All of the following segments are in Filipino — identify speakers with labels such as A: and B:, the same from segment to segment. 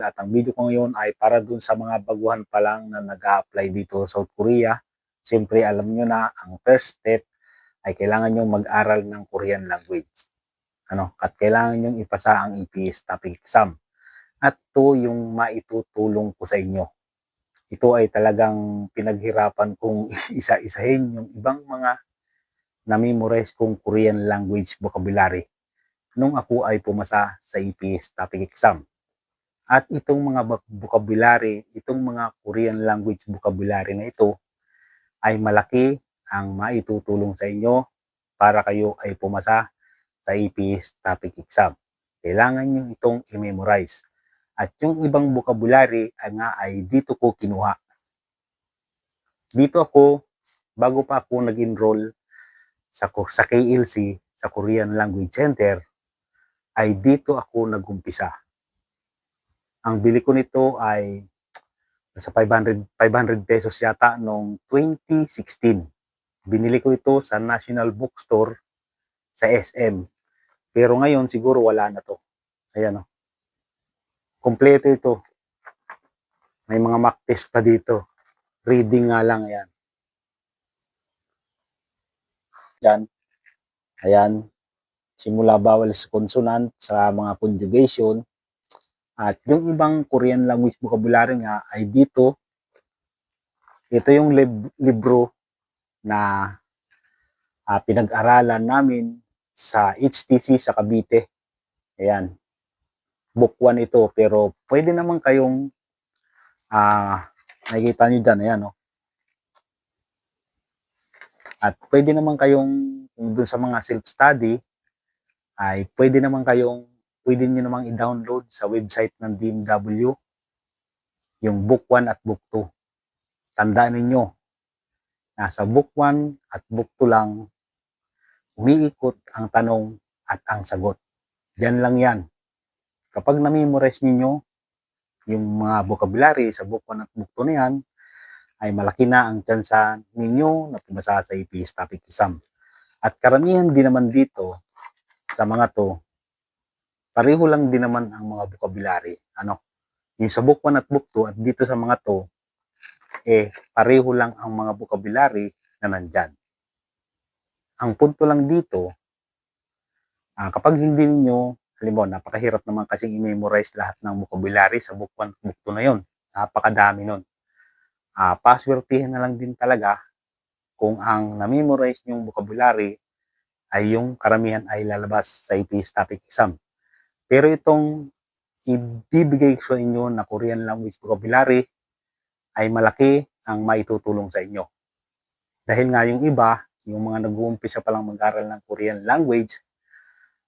A: At ang video ko ngayon ay para dun sa mga baguhan pa lang na nag-a-apply dito sa South Korea. Siyempre, alam nyo na, ang first step ay kailangan nyo mag-aral ng Korean language. At kailangan nyo ipasa ang EPS topic exam. At ito yung maitutulong ko sa inyo. Ito ay talagang pinaghirapan kong isa-isahin yung ibang mga na-memorize kong Korean language vocabulary nung ako ay pumasa sa EPS topic exam. At itong mga vocabulary, itong mga Korean language vocabulary na ito ay malaki ang maitutulong sa inyo para kayo ay pumasa sa EPS topic exam. Kailangan nyo itong i-memorize. At yung ibang vocabulary ay dito ko kinuha. Dito ako, bago pa ako nag-enroll sa KLC, sa Korean Language Center, ay dito ako nag-umpisa. Ang bili ko nito ay sa 500 pesos yata noong 2016. Binili ko ito sa National Bookstore sa SM. Pero ngayon siguro wala na to. Ayan o. Kompleto ito. May mga mock test pa dito. Reading nga lang, ayan. Yan. Ayan. Simula bawal sa consonant, sa mga conjugation. At yung ibang Korean language vocabulary nga ay dito. Ito yung libro na pinag-aralan namin sa HTC sa Cavite. Ayan. Book 1 ito. Pero pwede naman kayong nakikita nyo dyan. Ayan. At pwede naman kayong dun sa mga self-study ay pwede nyo namang i-download sa website ng DMW yung book 1 at book 2. Tandaan ninyo, nasa book 1 at book 2 lang umiikot ang tanong at ang sagot. Diyan lang yan. Kapag na-memorize niyo yung mga vocabulary sa book 1 at book 2 na yan, ay malaki na ang tsansa ninyo na pumasa sa EPS topic exam. At karamihan din naman dito sa mga to, pareho lang din naman ang mga vocabulary. Yung sa book 1 at book 2 at dito sa mga to, pareho lang ang mga vocabulary na nandyan. Ang punto lang dito, kapag hindi niyo, halimbawa, napakahirap naman kasi i-memorize lahat ng vocabulary sa book 1 at book 2 na yun. Napakadami nun. Paswertihan na lang din talaga kung ang na-memorize nyong vocabulary ay yung karamihan ay lalabas sa EPS topic exam. Pero itong ibibigay ko sa inyo na Korean language vocabulary ay malaki ang maitutulong sa inyo. Dahil nga yung iba, yung mga nag-uumpisa pa lang mag-aral ng Korean language,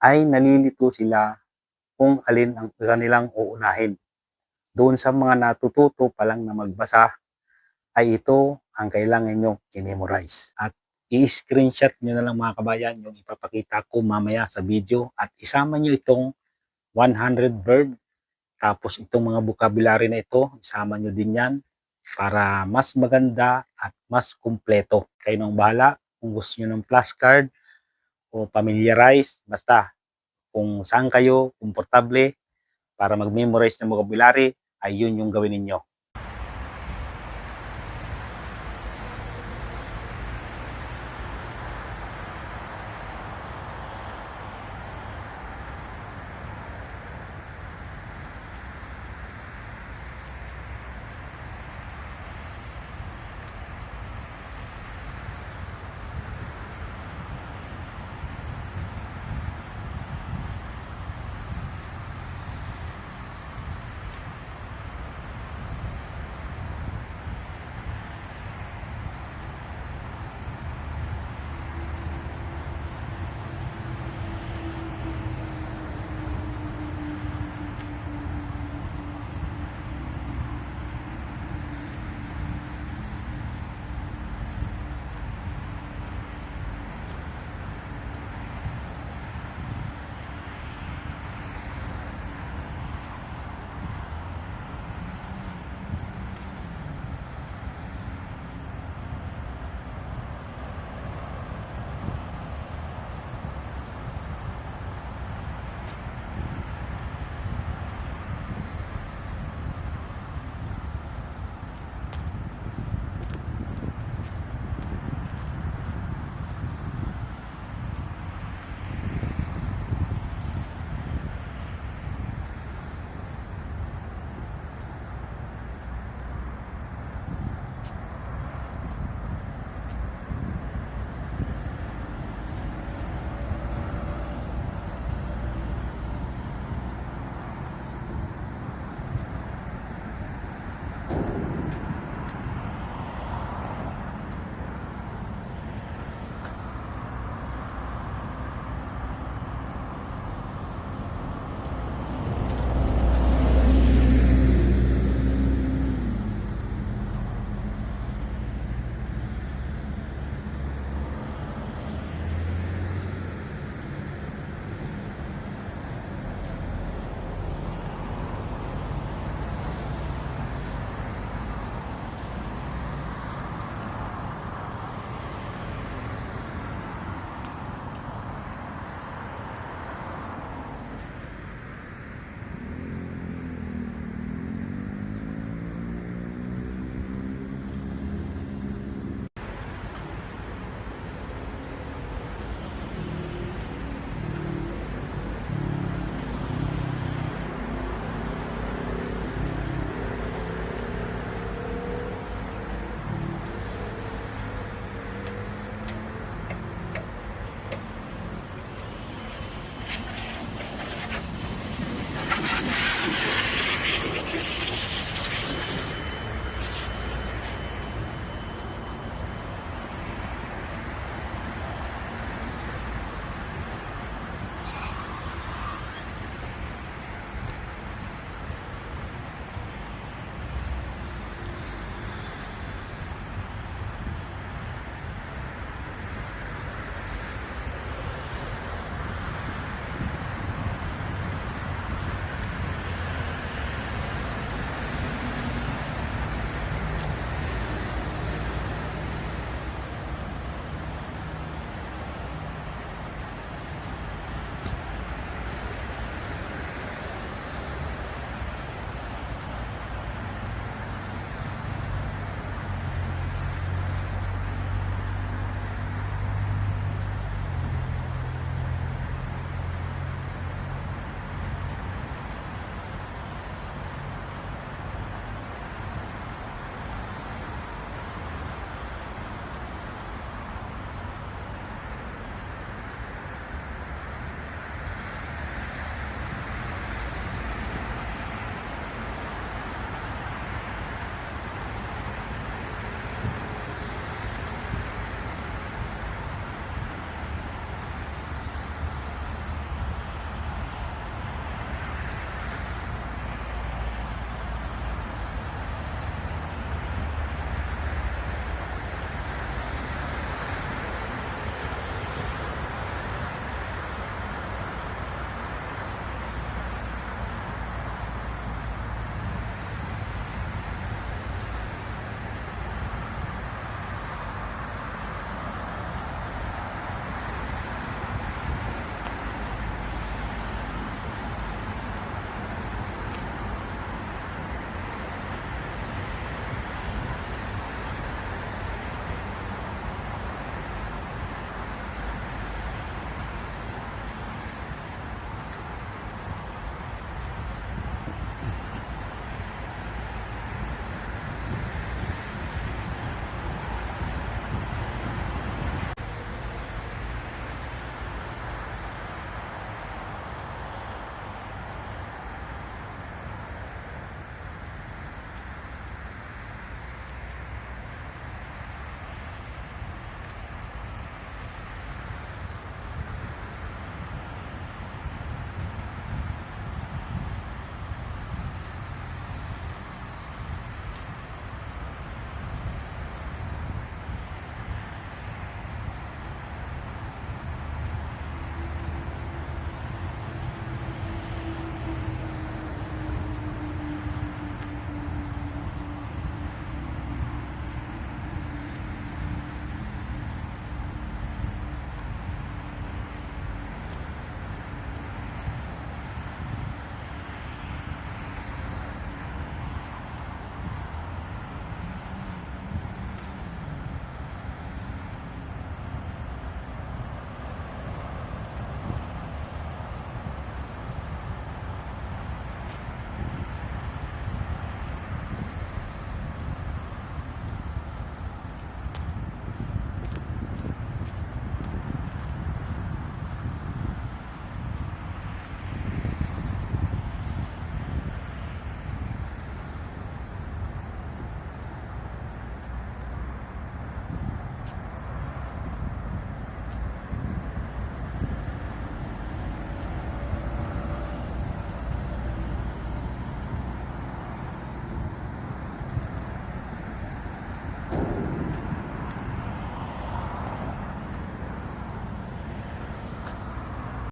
A: ay nalilito sila kung alin ang kanilang uunahin. Doon sa mga natututo pa lang na magbasa, ay ito ang kailangan nyo i-memorize. At i-screenshot nyo na lang mga kabayan yung ipapakita ko mamaya sa video at isama nyo itong 100 verb tapos itong mga vocabulary na ito, isama nyo din yan para mas maganda at mas kumpleto. Kayo nang bahala kung gusto nyo ng flashcard o familiarize, basta kung saan kayo komportable para mag-memorize ng vocabulary, ay yun yung gawin ninyo.